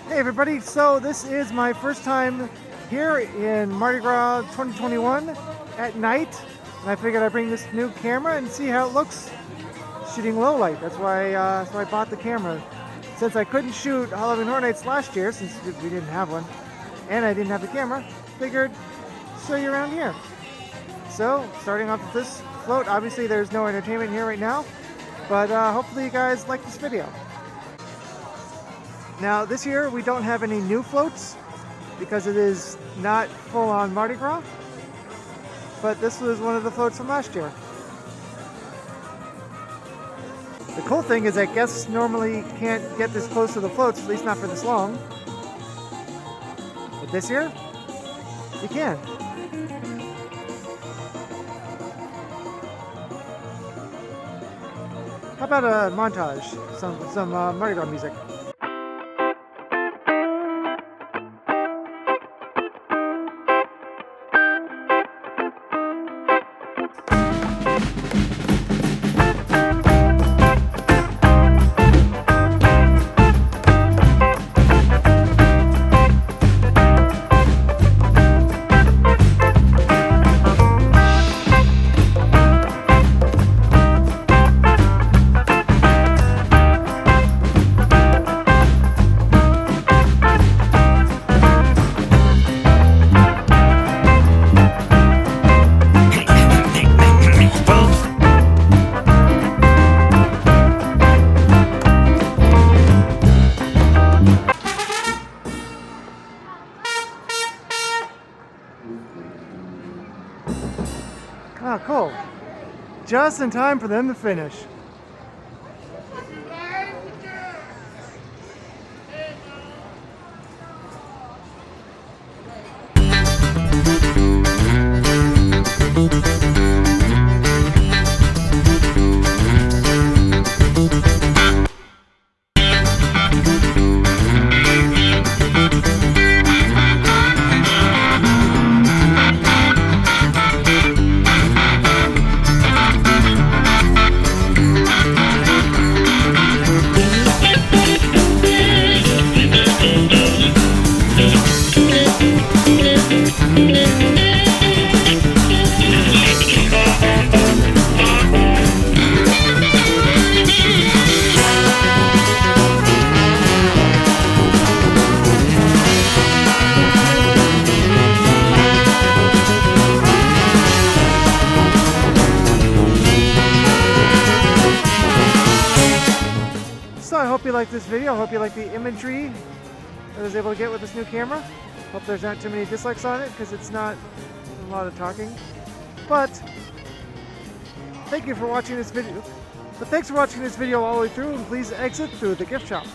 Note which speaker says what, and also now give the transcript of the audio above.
Speaker 1: Hey everybody, so this is my first time here in Mardi Gras 2021 at night, and I figured I'd bring this new camera and see how it looks shooting low light. That's why I bought the camera. Since I couldn't shoot Halloween Horror Nights last year, since we didn't have one, and I didn't have the camera, figured show you around here. So, starting off with this float, obviously there's no entertainment here right now, but hopefully you guys like this video. Now this year we don't have any new floats because it is not full on Mardi Gras, but this was one of the floats from last year. The cool thing is that guests normally can't get this close to the floats, at least not for this long. But this year, you can. How about a montage? Some Mardi Gras music. Oh, cool. Just in time for them to finish. So I hope you like this video. I hope you like the imagery I was able to get with this new camera. Hope there's not too many dislikes on it because it's not a lot of talking. But thank you for watching this video. But thanks for watching this video all the way through, and please exit through the gift shop.